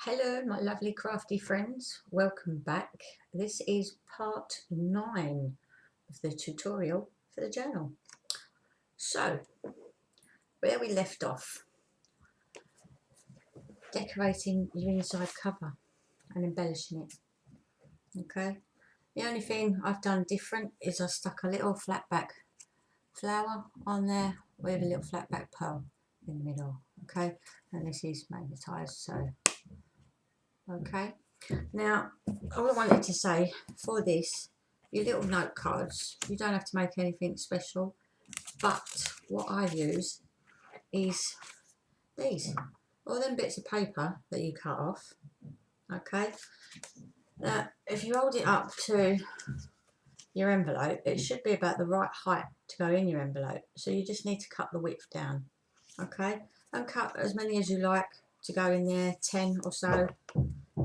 Hello, my lovely crafty friends. Welcome back. This is part 9 of the tutorial for the journal. So, where we left off, decorating your inside cover and embellishing it. Okay. The only thing I've done different is I stuck a little flat back flower on there with a little flat back pearl in the middle. Okay. And this is magnetised, so okay. Now, all I wanted to say for this, your little note cards, you don't have to make anything special, but what I use is these, all them bits of paper that you cut off, okay? Now, if you hold it up to your envelope, it should be about the right height to go in your envelope, so you just need to cut the width down, okay? And cut as many as you like to go in there, 10 or so,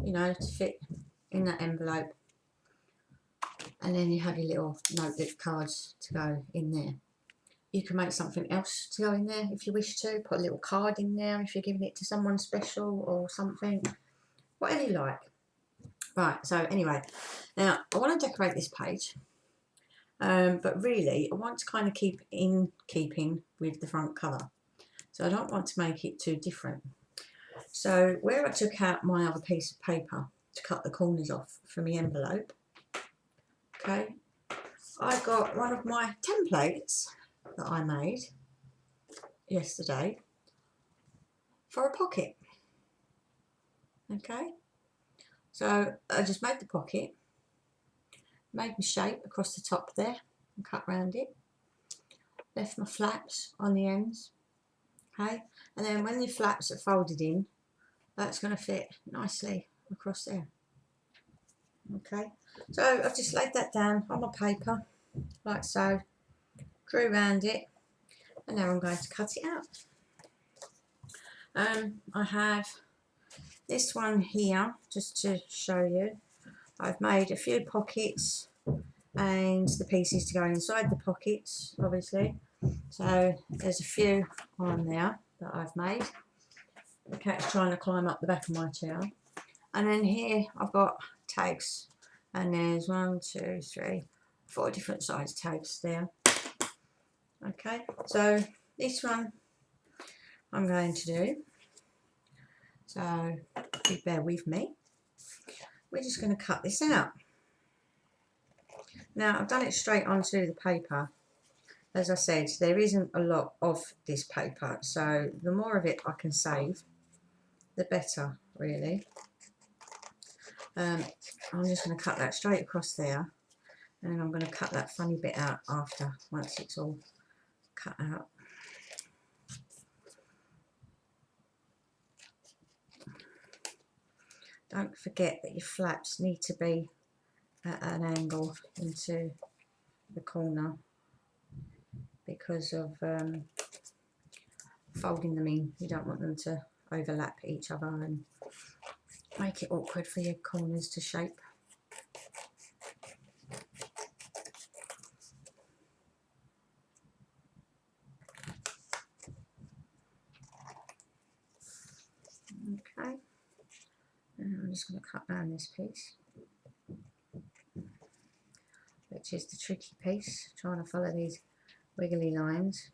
you know, to fit in that envelope. And then you have your little notebook cards to go in there. You can make something else to go in there if you wish to. Put a little card in there if you're giving it to someone special or something. Whatever you like. Right, so anyway, now I want to decorate this page. But really, I want to kind of keep in keeping with the front cover. So I don't want to make it too different. So where I took out my other piece of paper to cut the corners off from the envelope, okay, I got one of my templates that I made yesterday for a pocket. Okay, so I just made the pocket, made my shape across the top there and cut around it, left my flaps on the ends, okay, and then when the flaps are folded in, that's going to fit nicely across there. Okay, so I've just laid that down on my paper like so, drew around it, and now I'm going to cut it out. I have this one here just to show you. I've made a few pockets and the pieces to go inside the pockets, obviously. So there's a few on there that I've made. The cat's trying to climb up the back of my chair. And then here I've got tags, and there's 1, 2, 3, 4 different size tags there. Okay, so this one I'm going to do. So you bear with me. We're just going to cut this out. Now I've done it straight onto the paper. As I said, there isn't a lot of this paper, so the more of it I can save, the better, really. I'm just going to cut that straight across there, and then I'm going to cut that funny bit out after, once it's all cut out. Don't forget that your flaps need to be at an angle into the corner because of folding them in. You don't want them to overlap each other and make it awkward for your corners to shape. Okay, and I'm just going to cut down this piece, which is the tricky piece, trying to follow these wiggly lines.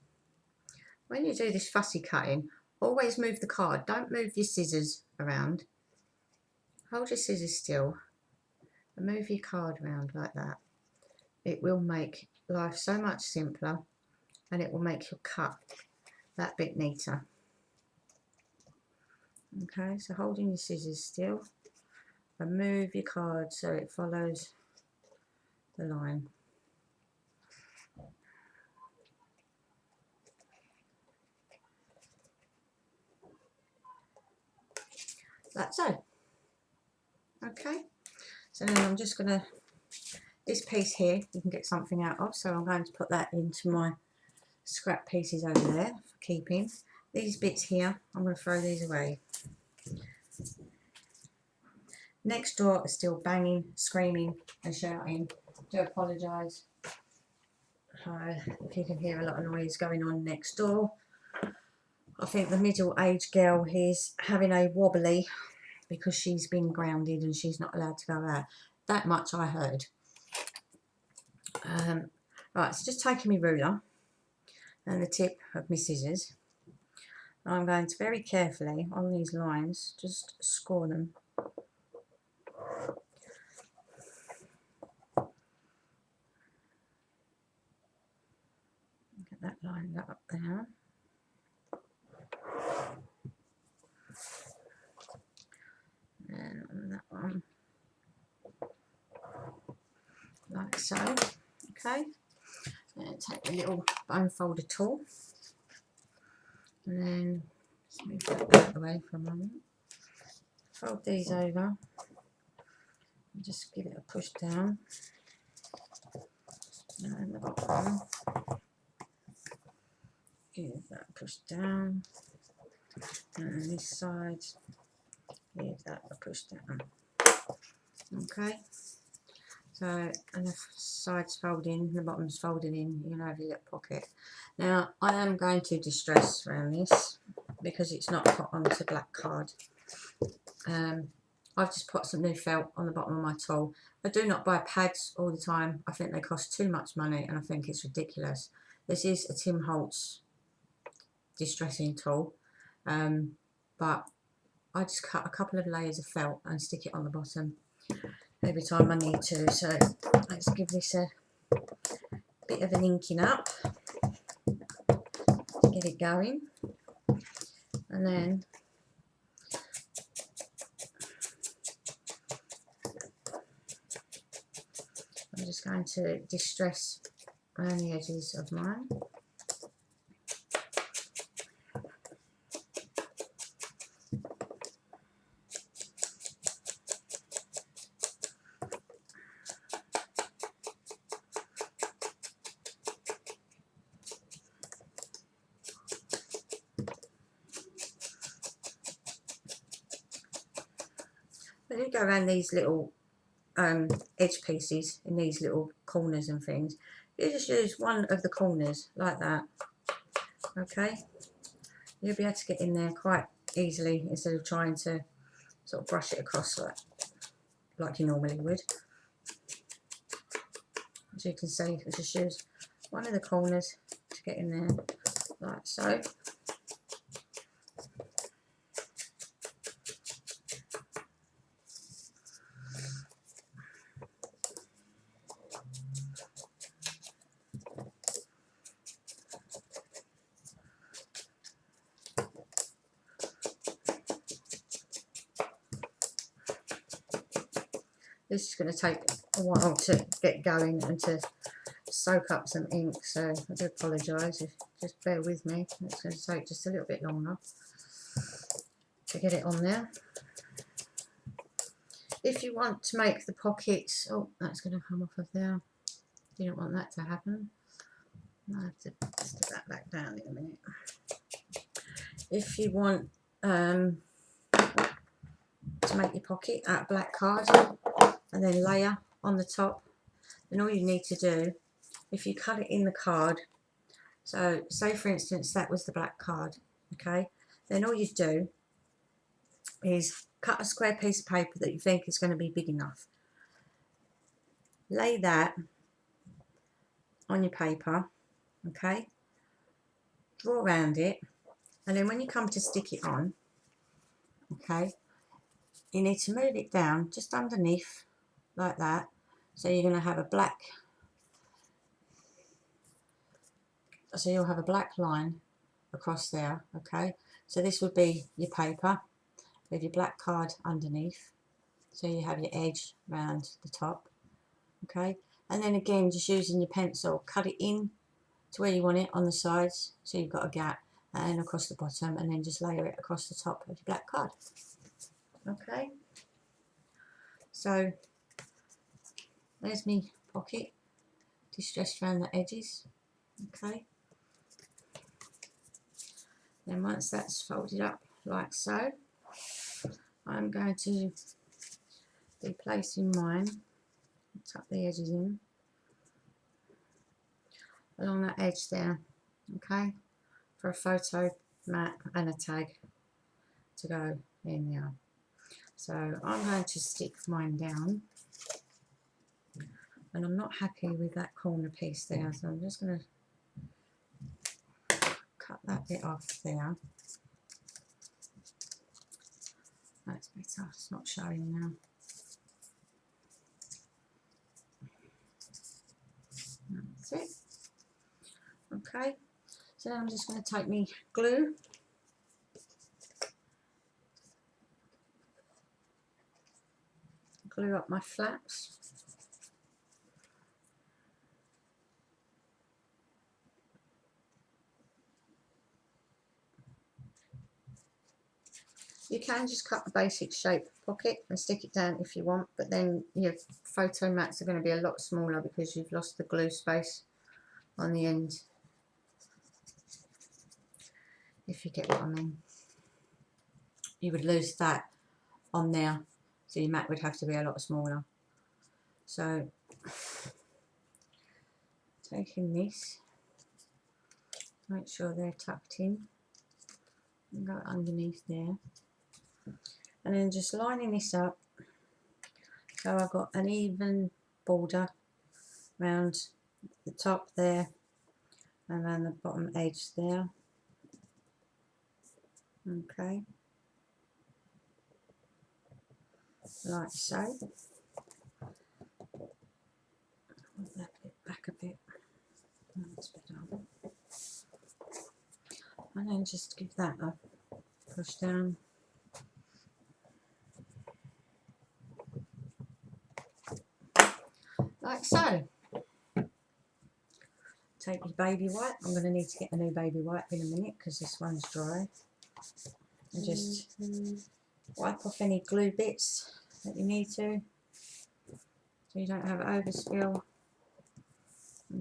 When you do this fussy cutting, always move the card, don't move your scissors around. Hold your scissors still and move your card around like that. It will make life so much simpler, and it will make your cut that bit neater. Okay, so holding your scissors still and move your card so it follows the line. Like so. Okay, so then I'm just going to, this piece here you can get something out of, so I'm going to put that into my scrap pieces over there for keeping. These bits here, I'm going to throw these away. Next door is still banging, screaming and shouting. Do apologise if you can hear a lot of noise going on next door. I think the middle-aged girl is having a wobbly because she's been grounded and she's not allowed to go out. That much I heard. Right, so just taking my ruler and the tip of my scissors. I'm going to very carefully on these lines just score them. Get that lined up there. And on that one, like so. Okay, and take a little bone folder tool, and then just move that out of the way for a moment. Fold these over, and just give it a push down, and the bottom, give that a push down, and this side, give that a push down. Okay. So, and the sides fold in, the bottom's folded in, you know, the little pocket. Now, I am going to distress around this because it's not put onto black card. I've just put some new felt on the bottom of my tool. I do not buy pads all the time. I think they cost too much money and I think it's ridiculous. This is a Tim Holtz distressing tool, but I just cut a couple of layers of felt and stick it on the bottom every time I need to. So let's give this a bit of an inking up to get it going, and then I'm just going to distress around the edges of mine. When you go around these little edge pieces in these little corners and things, you just use one of the corners like that. Okay, you'll be able to get in there quite easily instead of trying to sort of brush it across like you normally would. As you can see, I just use one of the corners to get in there like so. This is going to take a while to get going and to soak up some ink, so I do apologise, just bear with me. It's going to take just a little bit longer to get it on there. If you want to make the pockets, oh, that's going to come off of there. You don't want that to happen. I have to stick that back down in a minute. If you want to make your pocket out of black card and then layer on the top, then all you need to do, if you cut it in the card, so say for instance that was the black card, okay, then all you do is cut a square piece of paper that you think is going to be big enough, lay that on your paper, okay, draw around it, and then when you come to stick it on, okay, you need to move it down just underneath like that. So you're going to have a black, so you'll have a black line across there, okay. So this would be your paper with your black card underneath, so you have your edge round the top, okay. And then again, just using your pencil, cut it in to where you want it on the sides, so you've got a gap, and across the bottom, and then just layer it across the top of your black card. Okay, so there's me pocket distressed around the edges. Okay, then once that's folded up like so, I'm going to be placing mine, tuck the edges in along that edge there, okay, for a photo mat and a tag to go in there. So I'm going to stick mine down, and I'm not happy with that corner piece there, so I'm just going to cut that bit off there. That's better, it's not showing now. That's it. Okay, so now I'm just going to take me glue, glue up my flaps. You can just cut a basic shape pocket and stick it down if you want, but then your photo mats are going to be a lot smaller because you've lost the glue space on the end, if you get what I mean. You would lose that on there, so your mat would have to be a lot smaller. So taking this, make sure they're tucked in and go underneath there, and then just lining this up so I've got an even border around the top there and around the bottom edge there. Okay, like so. Move that bit back a bit. That's better. And then just give that a push down. Like so. Take your baby wipe. I'm going to need to get a new baby wipe in a minute because this one's dry. And just wipe off any glue bits that you need to, so you don't have overspill.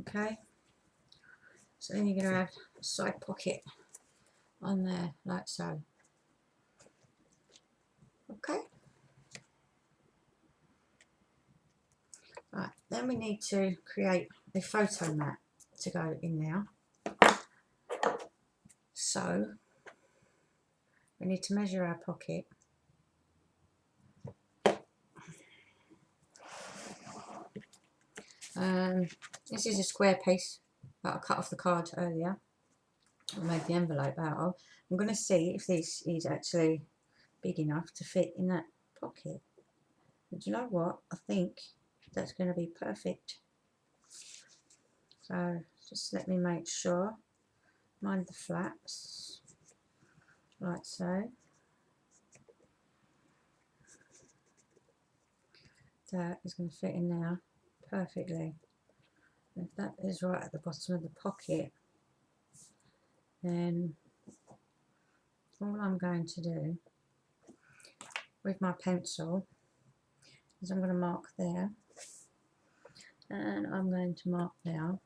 Okay. So then you're going to have a side pocket on there, like so. Okay. Right, then we need to create a photo mat to go in there. So we need to measure our pocket. This is a square piece that I cut off the card earlier. I made the envelope out of. I'm going to see if this is actually big enough to fit in that pocket. But you know what? I think that's going to be perfect. So just let me make sure. Mind the flaps, like so. That is going to fit in there perfectly. If that is right at the bottom of the pocket, then all I'm going to do with my pencil is I'm going to mark there, and I'm going to mark there.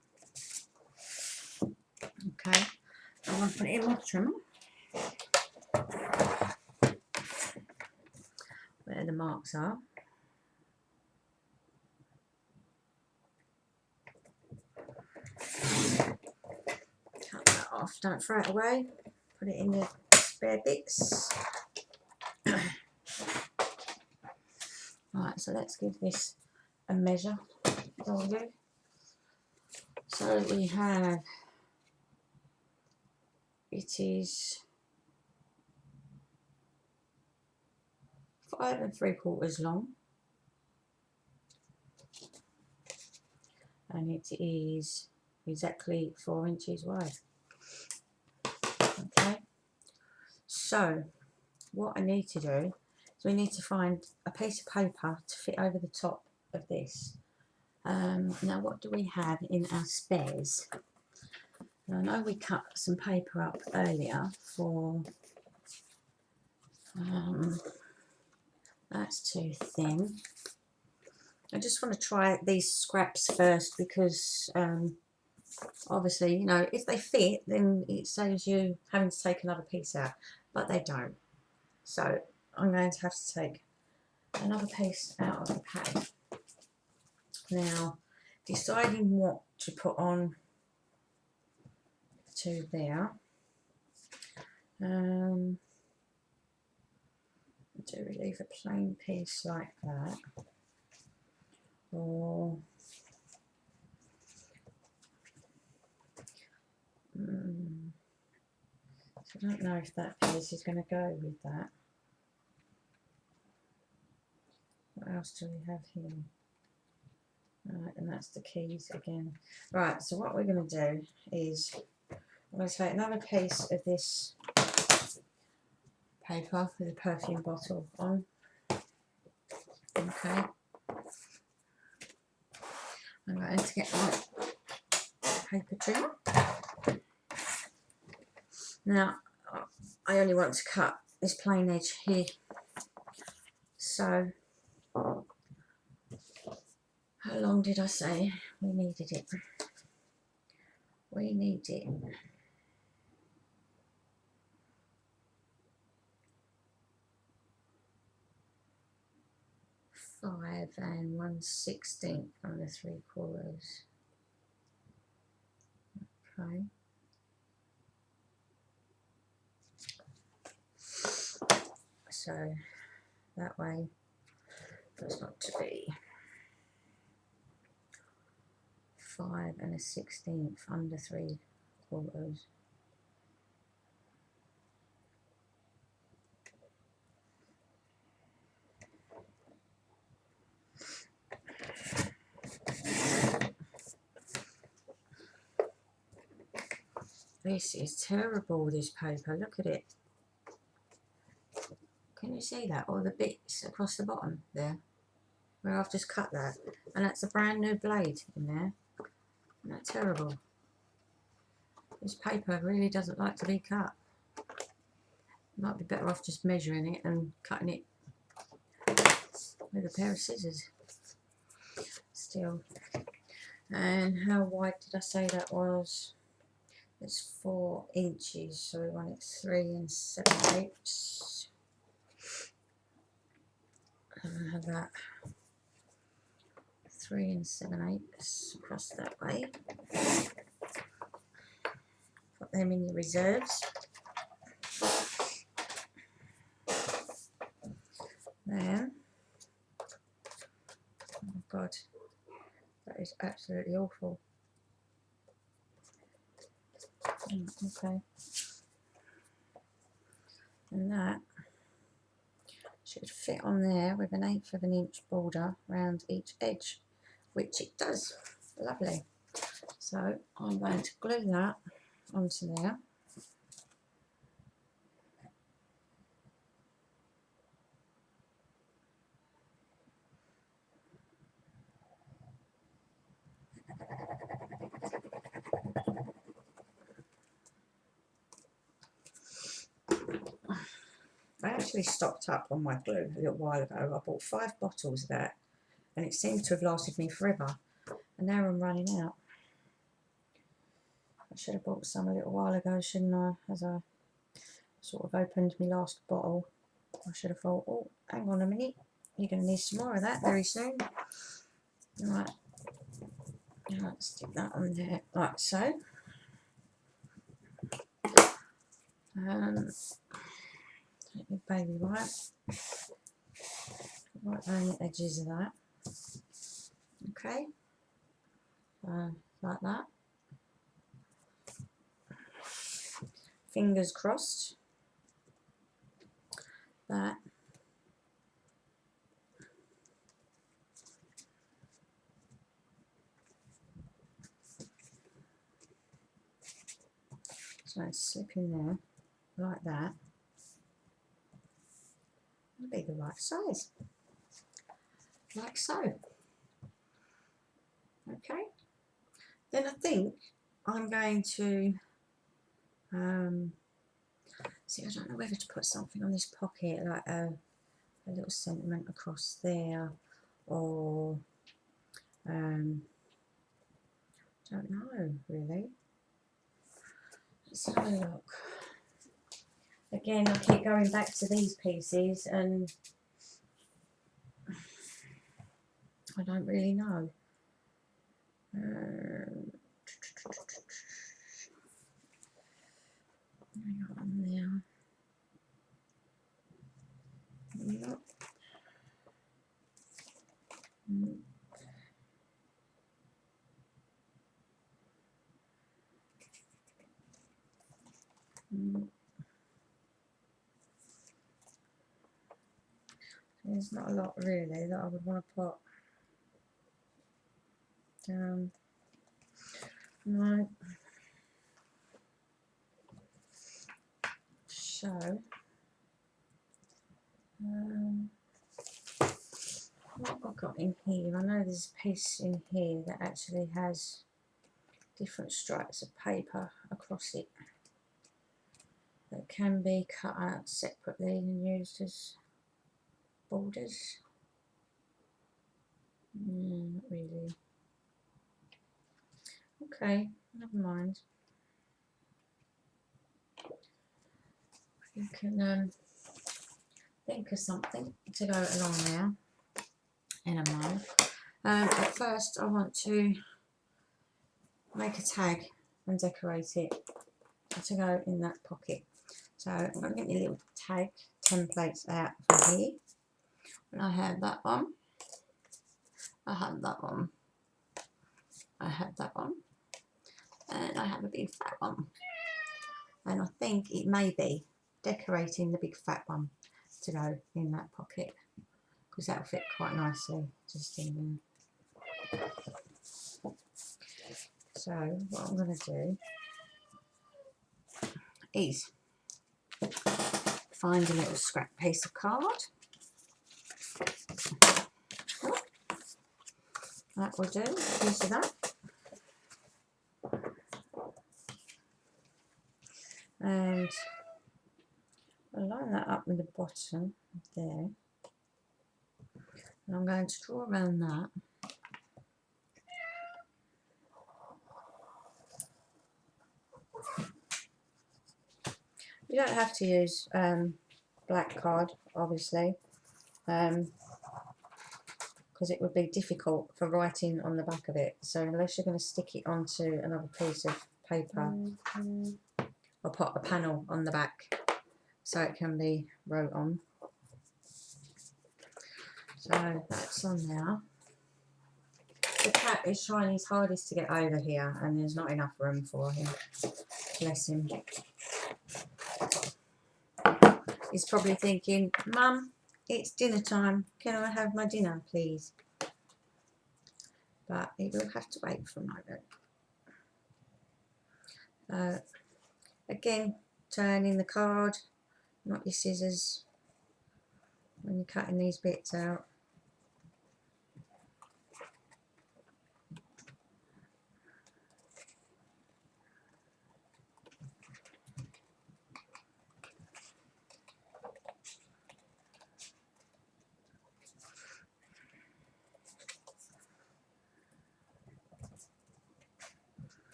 Okay, I'm going to put it in my trimmer where the marks are. Cut that off, don't throw it away, put it in the spare bits. Right, so let's give this a measure for you. So we have, it is 5 3/4 long, and it is exactly 4 inches wide. Okay, so what I need to do is we need to find a piece of paper to fit over the top of this. Now what do we have in our spares? Now, I know we cut some paper up earlier for, that's too thin. I just want to try these scraps first because obviously, you know, if they fit, then it saves you having to take another piece out, but they don't. So I'm going to have to take another piece out of the pack. Now, deciding what to put on to there. do we leave a plain piece like that, or so I don't know if that piece is going to go with that. What else do we have here? Right, and that's the keys again. Right, so what we're going to do is I'm going to take another piece of this paper with a perfume bottle on. Okay. I'm going to get my paper trimmer. Now, I only want to cut this plain edge here. So, how long did I say we needed it? We need it 5 1/16 on the 3/4. Okay. So that way that's not to be 5 1/16 under 3/4. This is terrible, this paper. Look at it. Can you see that? All the bits across the bottom there, where I've just cut that. And that's a brand new blade in there. Isn't that terrible? This paper really doesn't like to be cut. Might be better off just measuring it and cutting it with a pair of scissors. Still. And how wide did I say that was? It's 4 inches, so we want it 3 7/8. And have that 3 7/8 across that way. Put them in your reserves. There. Oh God, that is absolutely awful. Okay. And that should fit on there with an 1/8 of an inch border around each edge, which it does. Lovely. So I'm going to glue that onto there. I actually stocked up on my glue a little while ago. I bought 5 bottles of that and it seemed to have lasted me forever, and now I'm running out. I should have bought some a little while ago, shouldn't I? As I sort of opened my last bottle, I should have thought, oh, hang on a minute, you're going to need some more of that very soon. Right, let's stick that on there, like so. Take your baby wipe, right around the edges of that. Okay, like that. Fingers crossed that so I slip in there like that. It'll be the right size, like so. Okay, then I think I'm going to see, I don't know whether to put something on this pocket, like a little sentiment across there, or don't know really. Let's have a look. Again, I keep going back to these pieces and I don't really know. Hang on there. No. There's not a lot really that I would want to put down. No. So, what have I got in here? I know there's a piece in here that actually has different stripes of paper across it that can be cut out separately and used as borders. Not really. Okay, never mind. You can think of something to go along there in a moment. But first I want to make a tag and decorate it to go in that pocket. So I'm going to get my little tag templates out from here. And I have that one. I have that one. I have that one. And I have a big fat one. And I think it may be decorating the big fat one to go in that pocket, because that'll fit quite nicely just in there. So what I'm going to do is find a little scrap piece of card. That will do, a piece of that. And I'll line that up with the bottom there. And I'm going to draw around that. You don't have to use black card, obviously, because it would be difficult for writing on the back of it. So unless you're going to stick it onto another piece of paper, I'll put a panel on the back so it can be wrote on. So that's on now. The cat is trying his hardest to get over here and there's not enough room for him. Bless him. He's probably thinking, Mum, it's dinner time. Can I have my dinner, please? But he will have to wait for a moment. Again, turning the card, not your scissors, when you're cutting these bits out.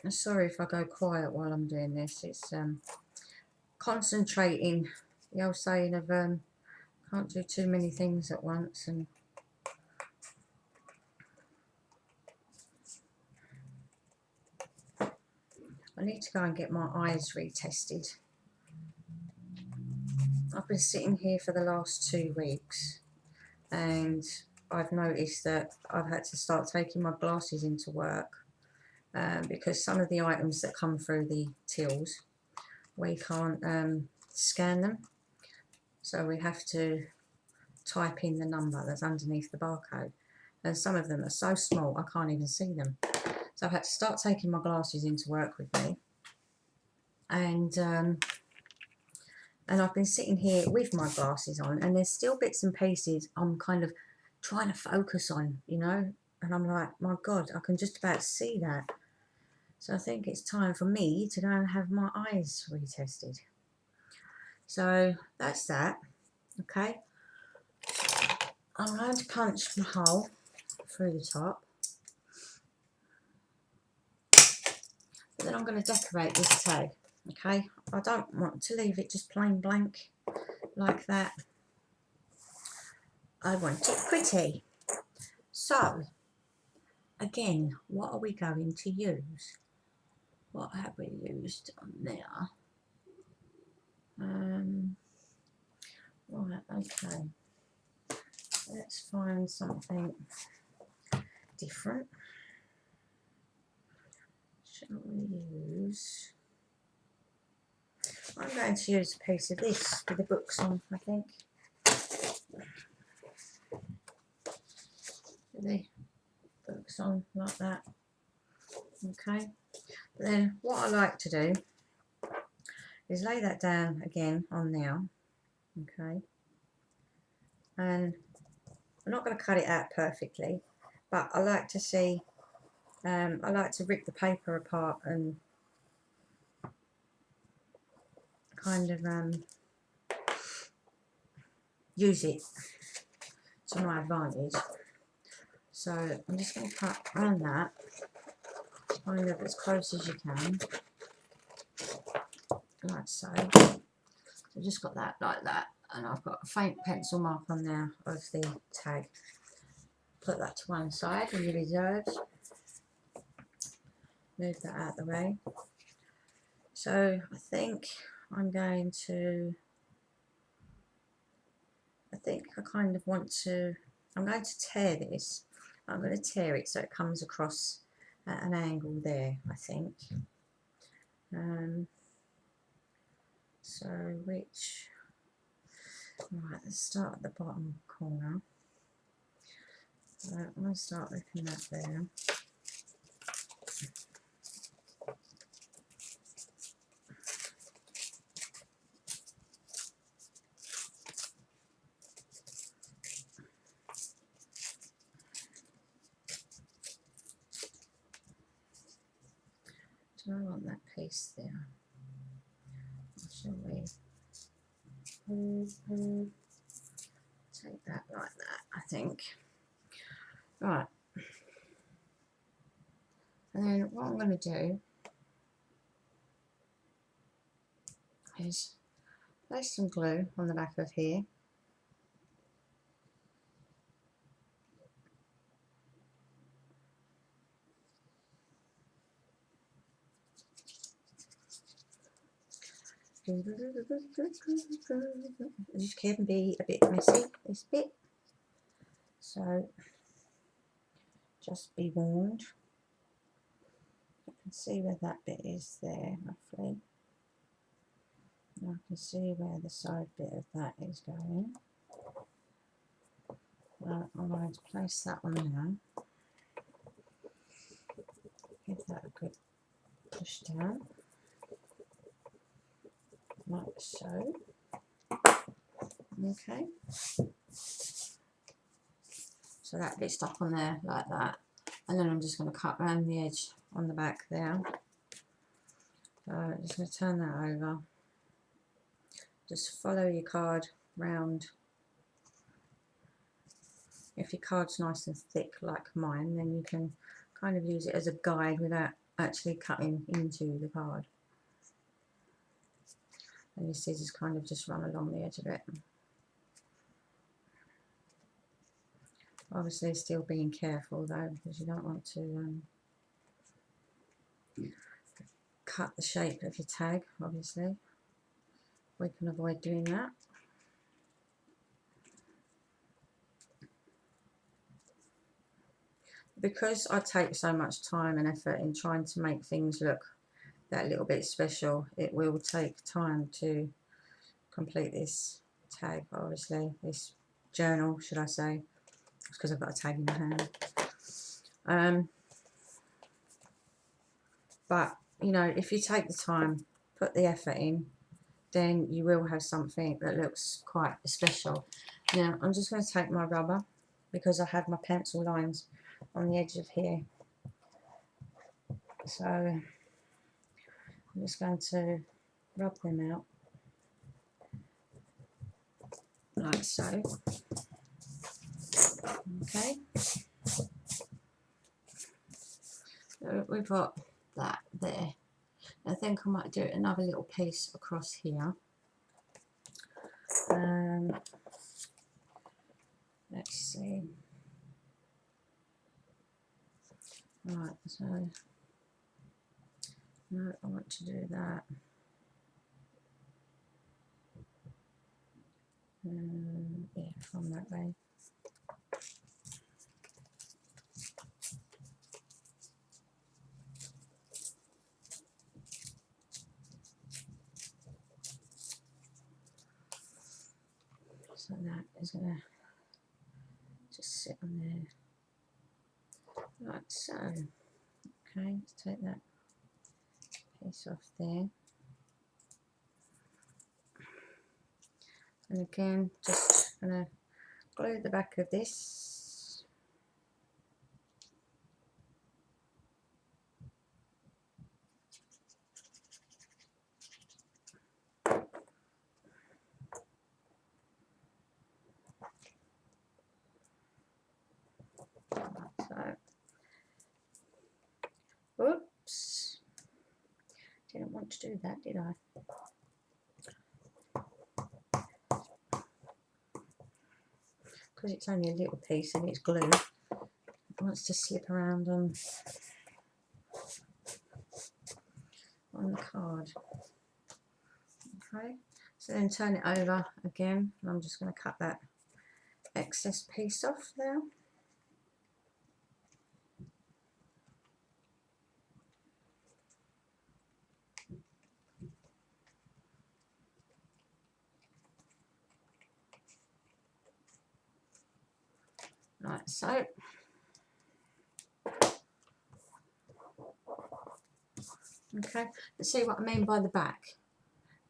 I'm sorry if I go quiet while I'm doing this. It's concentrating. The old saying of can't do too many things at once. And I need to go and get my eyes retested. I've been sitting here for the last 2 weeks and I've noticed that I've had to start taking my glasses into work because some of the items that come through the tills, we can't scan them, so we have to type in the number that's underneath the barcode, and some of them are so small I can't even see them. So I've had to start taking my glasses into work with me, and I've been sitting here with my glasses on and there's still bits and pieces I'm kind of trying to focus on, you know, and I'm like, my God, I can just about see that. So I think it's time for me to go and have my eyes retested. So that's that. Okay. I'm going to punch my hole through the top. But then I'm going to decorate this tag. Okay. I don't want to leave it just plain blank like that. I want it pretty. So, again, what are we going to use? What have we used on there? Right, okay. Let's find something different. Shall we use... I'm going to use a piece of this with the books on, I think. The books on like that. Okay. But then what I like to do is lay that down again on now. Okay. And I'm not going to cut it out perfectly, but I like to see, I like to rip the paper apart and kind of use it to my advantage. So I'm just going to cut around that, kind of as close as you can, like so. So I've just got that like that, and I've got a faint pencil mark on there of the tag. Put that to one side in the reserves. Move that out of the way. So I think I'm going to, I kind of want to, I'm going to tear this. I'm going to tear it so it comes across at an angle there, I think. So which, right, let's start at the bottom corner. I'm going to start ripping that there. Do I want that piece there? Or shall we take that like that, I think. Right. And then what I'm going to do is place some glue on the back of here. This can be a bit messy, this bit, so just be warned. You can see where that bit is there, roughly. And I can see where the side bit of that is going. I'm going to place that on now. Give that a good push down, like so. Okay. So that bit's stuck on there like that. And then I'm just going to cut around the edge on the back there. So I'm just going to turn that over. Just follow your card round. If your card's nice and thick like mine, then you can kind of use it as a guide without actually cutting into the card. And your scissors kind of just run along the edge of it. Obviously still being careful though, because you don't want to cut the shape of your tag, obviously. We can avoid doing that. Because I take so much time and effort in trying to make things look that little bit special, it will take time to complete this tag, obviously, this journal, should I say, because I've got a tag in my hand. But, you know, if you take the time, put the effort in, then you will have something that looks quite special. Now, I'm just going to take my rubber, because I have my pencil lines on the edge of here. So, I'm just going to rub them out, like so. Okay. So we've got that there. I think I might do another little piece across here. Let's see. Right, so no, I want to do that. Yeah, from that way. So that is going to just sit on there, like so. Okay, let's take that piece off there. And again, just going to glue the back of this. So, oops, didn't want to do that, did I? Because it's only a little piece and it's glue, it wants to slip around on the card. Okay, so then turn it over again, and I'm just going to cut that excess piece off now. Like so. Okay, let's see what I mean by the back.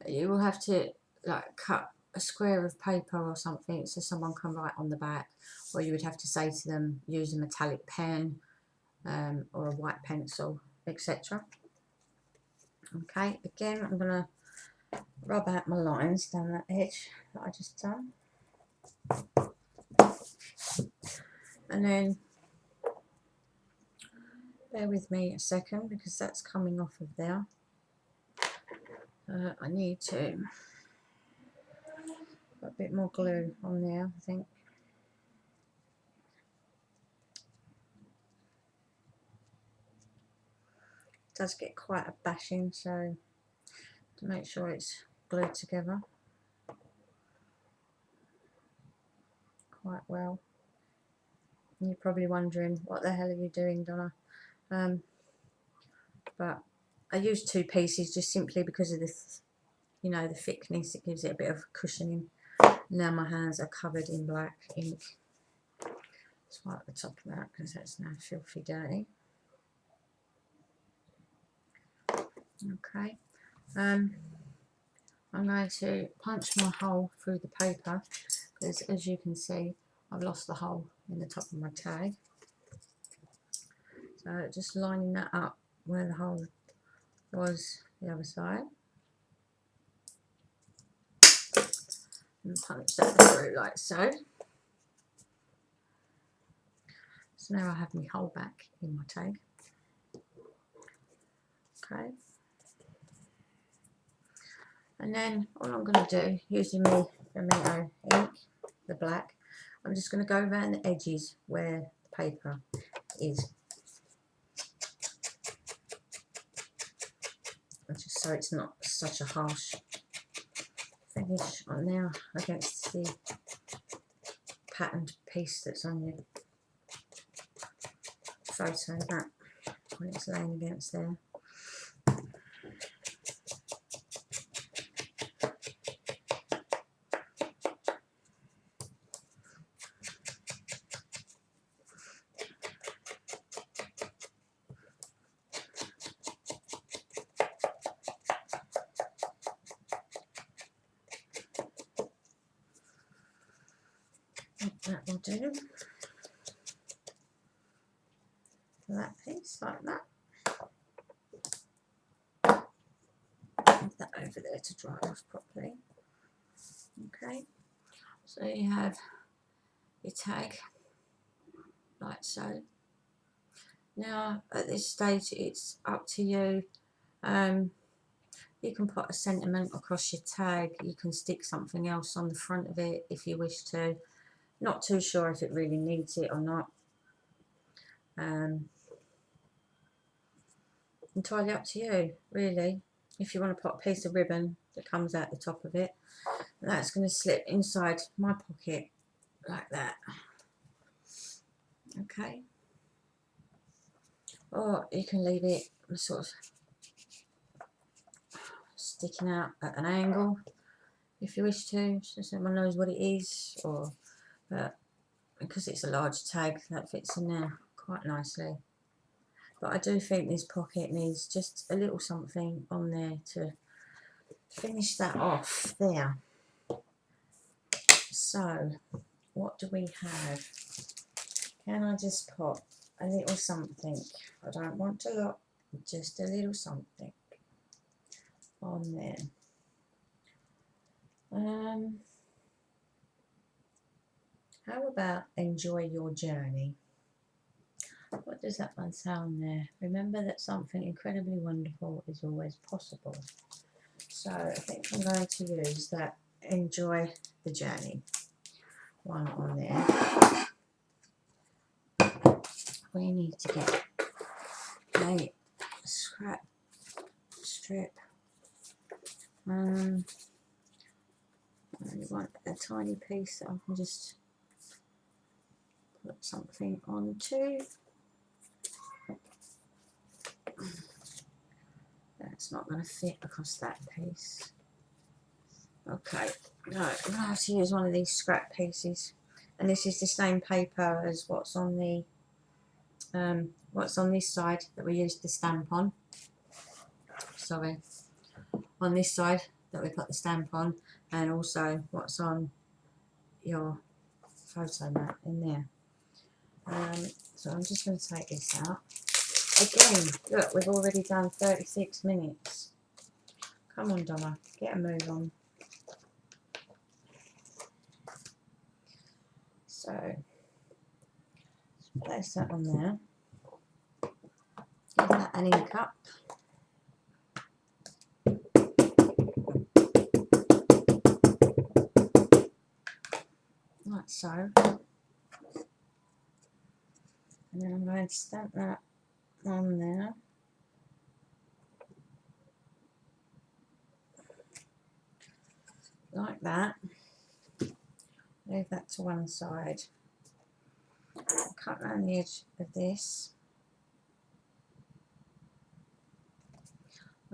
You will have to like cut a square of paper or something so someone can write on the back, or you would have to say to them use a metallic pen or a white pencil, etc. Okay, again I'm going to rub out my lines down that edge that I just done, and then bear with me a second because that's coming off of there. I need to put a bit more glue on there, I think. It does get quite a bashing, so to make sure it's glued together quite well. And you're probably wondering, what the hell are you doing, Donna? But I use two pieces just simply because of this, you know, the thickness. It gives it a bit of cushioning. Now my hands are covered in black ink. Let's wipe the top of that because that's now filthy dirty. Okay. I'm going to punch my hole through the paper because, as you can see, I've lost the hole in the top of my tag. So just lining that up where the hole was the other side. And punch that through like so. So now I have my hole back in my tag. Okay. And then all I'm going to do, using my Memento ink, the black, I'm just going to go around the edges where the paper is. Just so it's not such a harsh finish on there against the patterned piece that's on your photo, that when it's laying against there. That will do for that piece, like that. Leave that over there to dry off properly. Okay, so you have your tag like so. Now at this stage it's up to you. You can put a sentiment across your tag, you can stick something else on the front of it if you wish to. Not too sure if it really needs it or not. Entirely up to you, really. If you want to put a piece of ribbon that comes out the top of it, And that's going to slip inside my pocket like that. Okay. Or you can leave it sort of sticking out at an angle if you wish to, so someone knows what it is, or but because it's a large tag, that fits in there quite nicely. But I do think this pocket needs just a little something on there to finish that off there. So what do we have? Can I just put a little something? I don't want a lot, just a little something on there. How about enjoy your journey? What does that one sound there? Remember that something incredibly wonderful is always possible. So I think I'm going to use that enjoy the journey one on there. We need to get a scrap strip. I want a tiny piece that I can just put something onto. That's not going to fit across that piece. Okay, no, I'm going to have to use one of these scrap pieces, and this is the same paper as what's on the what's on this side that we used the stamp on. Sorry, on this side that we put the stamp on, and also what's on your photo mat in there. So I'm just going to take this out. Again, look, we've already done 36 minutes. Come on, Donna, get a move on. So, place that on there. Give that an ink up. Like so. And then I'm going to stamp that on there. Like that. Leave that to one side. Cut around the edge of this.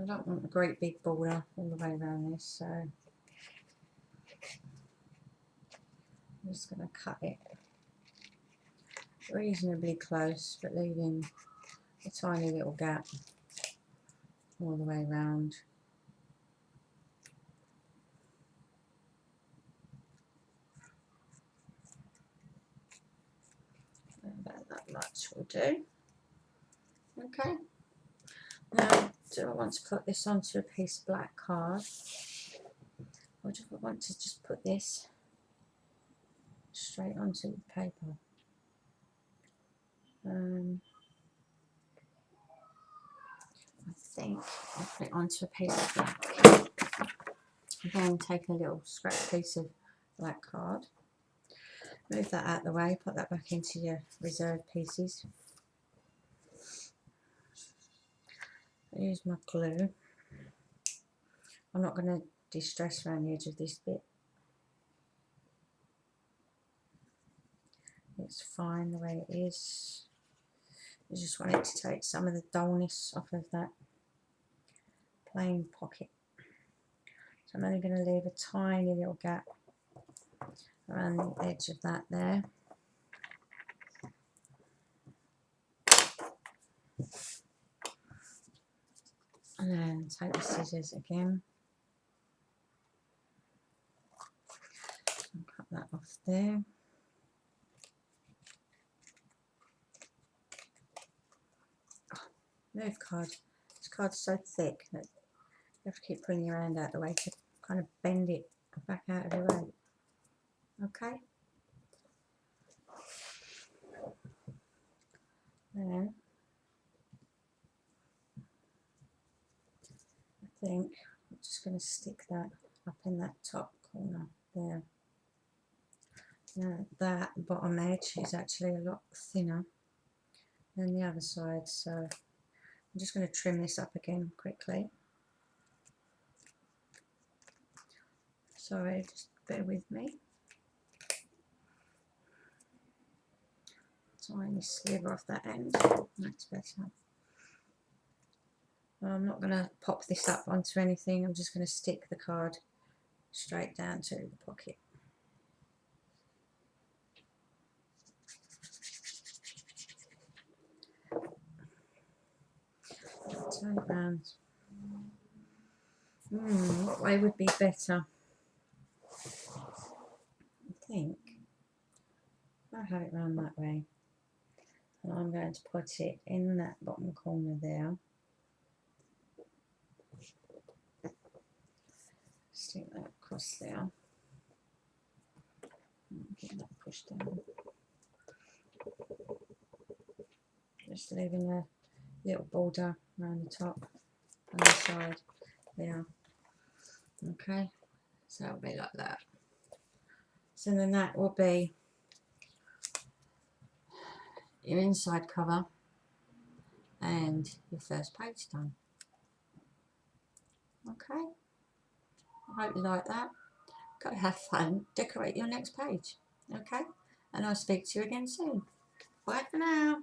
I don't want a great big border all the way around this, so I'm just going to cut it reasonably close, but leaving a tiny little gap all the way around. About that much will do. Okay. Now, do I want to put this onto a piece of black card, or do I want to just put this straight onto the paper? I think I'll put it onto a piece of black. Then take a little scrap piece of black card. Move that out of the way, put that back into your reserve pieces. Use my glue. I'm not going to distress around the edge of this bit. It's fine the way it is. I just want it to take some of the dullness off of that plain pocket. So I'm only going to leave a tiny little gap around the edge of that there. And then take the scissors again and cut that off there. Oh, move card. This card's so thick that you have to keep pulling your hand out of the way to kind of bend it back out of your way. Okay. Then I think I'm just going to stick that up in that top corner there. Now that bottom edge is actually a lot thinner than the other side, so I'm just going to trim this up again quickly. Sorry, just bear with me. Tiny sliver off that end. That's better. Well, I'm not going to pop this up onto anything. I'm just going to stick the card straight down to the pocket. Turn it round. What way would be better? I think I'll have it round that way. And I'm going to put it in that bottom corner there. Stick that across there. Get that pushed down. Just leaving a little border around the top and the side there. Okay, so it'll be like that. So then that will be your inside cover and your first page done. Okay, I hope you like that. Go have fun, decorate your next page. Okay, and I'll speak to you again soon. Bye for now.